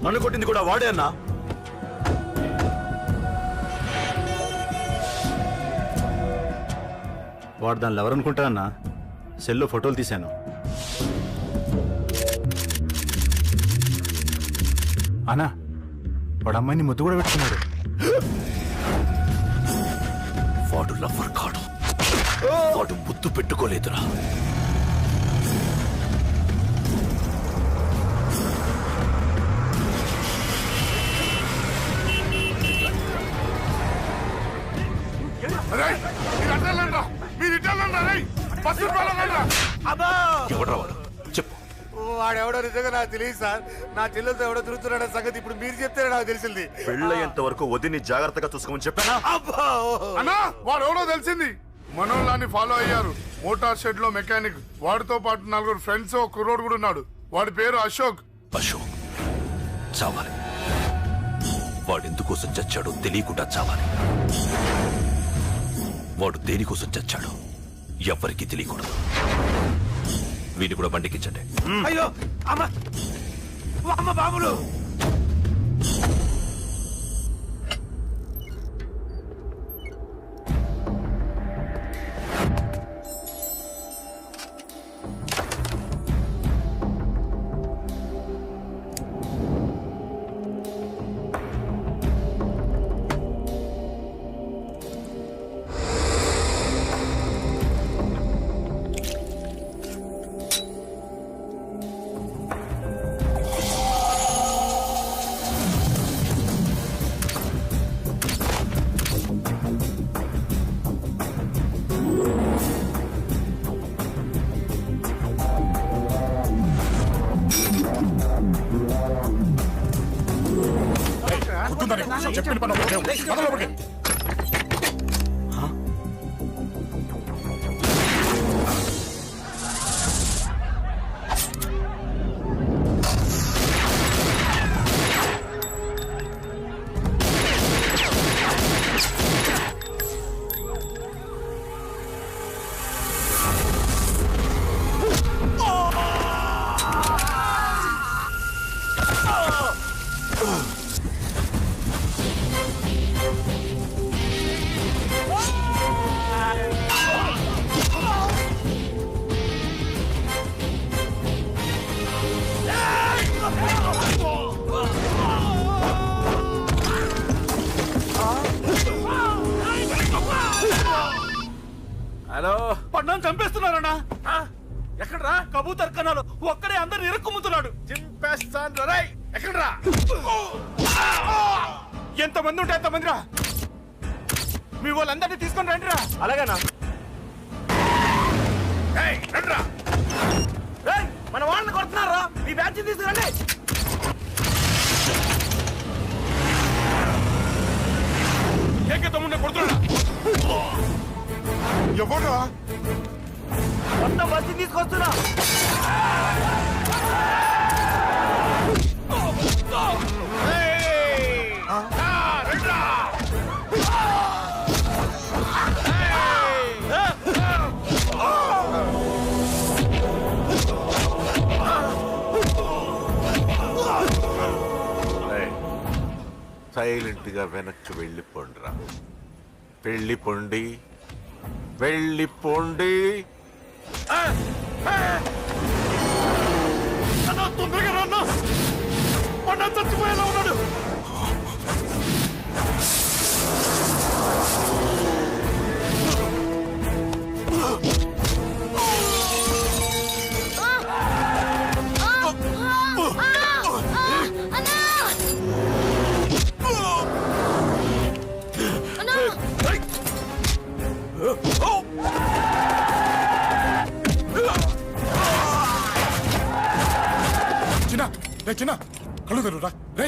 నన్ను కొట్టింది కూడా వాడే అన్నా. వాడు దానిలో ఎవరనుకుంటా అన్నా, సెల్లో ఫోటోలు తీశాను. అన్నా వాడు అమ్మాయిని ముద్దు కూడా పెట్టుకున్నాడు. వాడు లవ్వర్ కాడు, వాడు ముద్దు పెట్టుకోలేదురా. ఎవడ్రా వాడు? చెప్పు. వాడెవడో నిజంగా నాకు తెలియదు సార్. నా చెల్లెలతో ఎవడో తిరుగుతున్నాడో సంగతి ఇప్పుడు మీరు చెప్తే నాకు తెలిసింది. పెళ్ళయ్యేంత వరకు వదిని జాగ్రత్తగా చూసుకోమని చెప్పానా? అన్నా వాడు ఎవడో తెలిసింది. మనోళ్ళని ఫాలో అయ్యారు. మోటార్ షెడ్ లో మెకానిక్, వాడితో పాటు 4 ఫ్రెండ్స్, ఒక కుర్రోడు కూడా ఉన్నాడు. వాడి పేరు అశోక్. అశోక్ చావాలి. వాడెందుకోసం చచ్చాడో తెలియకుండా చావాలి. వాడు దేనికోసం చచ్చాడో ఎవ్వరికీ తెలియకూడదు. వీడిని కూడా బండికించండి. అయ్యో అమ్మ అమ్మ బాబులు. చెప్పిన పని హలో, పడ్డాను చంపేస్తున్నారన్నా. ఎక్కడ్రా కబూతర్ కన్నాలు? ఒక్కడే అందరు ఇరుక్కుముతున్నాడు. చింపేస్తాను రా. ఎక్కడ్రా? ఎంతమంది ఉంటే ఎంతమంది రా. మీ వాళ్ళందరినీ తీసుకొని రండిరా. అలాగేనా? రండిరా. మన వాళ్ళని కొడుతున్నారా? మీ బ్యాచ్ తీసుకురండి. ఏకతమ్ముండే కొడుతున్నా. ఎవరా? మొత్తం బస్సు తీసుకొస్తున్నా. సైలెంట్ గా వెనక్కి వెళ్ళిపోండిరా. వెళ్ళిపోండి, వెళ్ళిపోండి. తొందరగా రాన్నా. మొన్న చచ్చిపోయేలా ఉన్నాడు. చిన్న కళ్ళు తెరురా. రే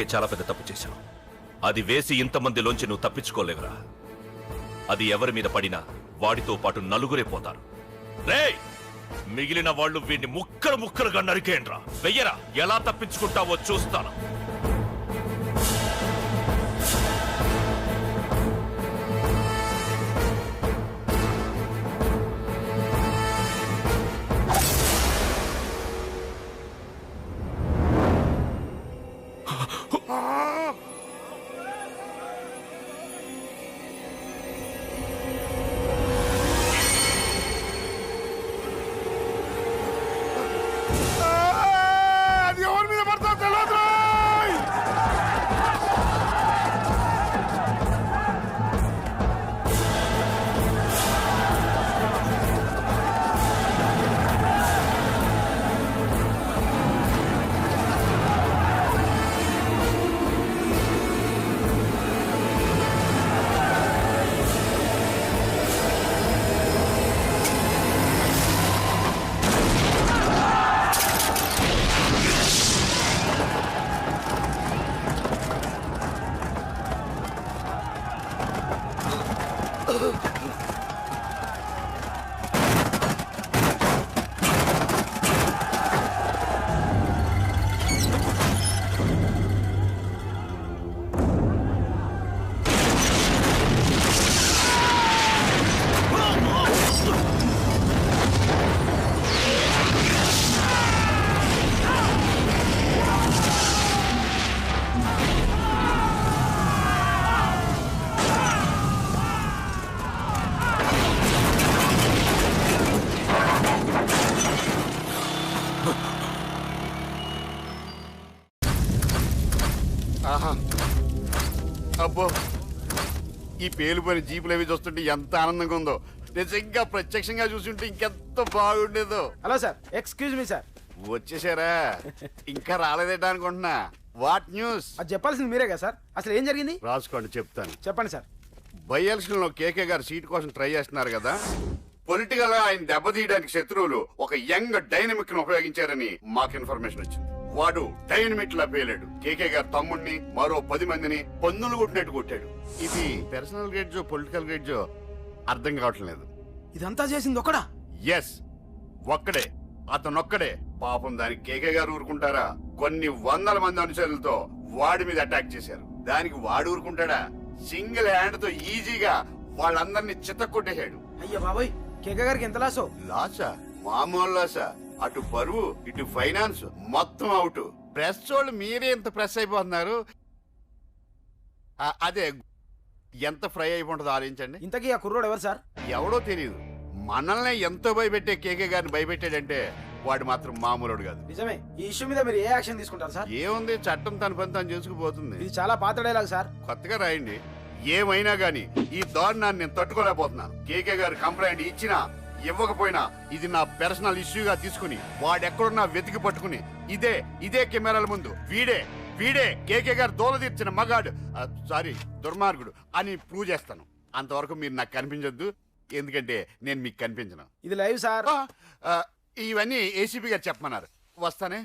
ఇప్పటికే చాలా పెద్ద తప్పు చేశావు. అది వేసి ఇంతమందిలోంచి నువ్వు తప్పించుకోలేవురా. అది ఎవరి మీద పడినా వాడితో పాటు నలుగురే పోతారు. రేయ్, మిగిలిన వాళ్ళు వీడిని ముక్కలు ముక్కలుగా నరికేయండ్రా. వెయ్యరా, ఎలా తప్పించుకుంటావో చూస్తాను. అది ఎవరి మీద పడతా తెలియదు. అబ్బో, ఈ పేలిపోయిన జీపులు అవి చూస్తుంటే ఎంత ఆనందంగా ఉందో. నిజంగా ప్రత్యక్షంగా చూస్తుంటే ఇంకెంత బాగుండేదో. Hello sir, excuse me sir. వచ్చేసారా? ఇంకా రాలేదేటా అనుకుంటున్నా. What news? అది చెప్పాల్సింది మీరే కదా సార్. అసలు ఏం జరిగింది? రాసుకోండి, చెప్తాను. చెప్పండి సార్. బై ఎలక్షన్ లో కేకే గారు సీట్ కోసం ట్రై చేస్తున్నారు కదా. పొలిటికల్ గా ఆయన దెబ్బతీయడానికి శత్రువులు ఒక యంగ్ డైనమిక్ ను ఉపయోగించారని మాకు ఇన్ఫర్మేషన్ వచ్చింది. వాడు డైనమిక్ లా పేలాడు. కేకే గారు తమ్ముడిని, మరో 10 మందిని పన్నులు కొట్టినట్టు కొట్టాడు. ఇది పర్సనల్ గ్రేడ్జో పొలిటికల్ గ్రేడ్జో అర్థం కావట్లేదు. ఇదంతా చేసింది ఒకడా? ఎస్, ఒక్కడే, అతనొక్కడే. పాపం దానికి కేకే గారు ఊరుకుంటారా? కొన్ని వందల మంది అనుచరులతో వాడి మీద అటాక్ చేశారు. దానికి వాడు ఊరుకుంటాడా? సింగిల్ హ్యాండ్ తో ఈజీగా వాళ్ళందరినీ చిత్తకొట్టేశాడు. అయ్యా బాబాయ్, కేక గారికి ఎంత లాసో? లాసా? మామూలు లాసా? అటు పరువు, ఇటు ఫైనాన్స్, మొత్తం అవుట్. ప్రెస్ వాళ్ళు మీరే ఎంత ప్రెస్ అయిపోతున్నారు. అదే ఎంత ఫ్రై అయిపోతుందో ఆలోచించండి. ఇంతకీ ఆ కుర్రోడు ఎవరు సార్? ఎవడో తెలియదు. మనల్ని ఎంతో భయపెట్టే కేకే గారిని భయపెట్టాడంటే వాడు మాత్రం మామూలుడు కాదు. నిజమే. ఈ ఇష్యూ మీద మీరు ఏ యాక్షన్ తీసుకుంటారు సార్? ఏముంది, చట్టం తన పని తను చేసుకుపోతుంది. ఇది చాలా పాత డైలాగ్ సార్. కొత్తగా రాయండి. ఏమైనా గాని ఈ దారుణాన్ని నేను తట్టుకోలేకపోతున్నాను. కేకే గారు కంప్లైంట్ ఇచ్చినా ఇవ్వకపోయినా ఇది నా పర్సనల్ ఇష్యూగా తీసుకుని వాడెక్కడున్నా వెతికి పట్టుకుని ఇదే కెమెరాల ముందు వీడే కేకే గారు దోల తీర్చిన మగాడు, సారీ దుర్మార్గుడు అని ప్రూవ్ చేస్తాను. అంతవరకు మీరు నాకు కనిపించొద్దు, ఎందుకంటే నేను మీకు కనిపించను. ఇది లైవ్ సార్. ఇవన్నీ ఏసీపీ గారు చెప్పమన్నారు. వస్తానే.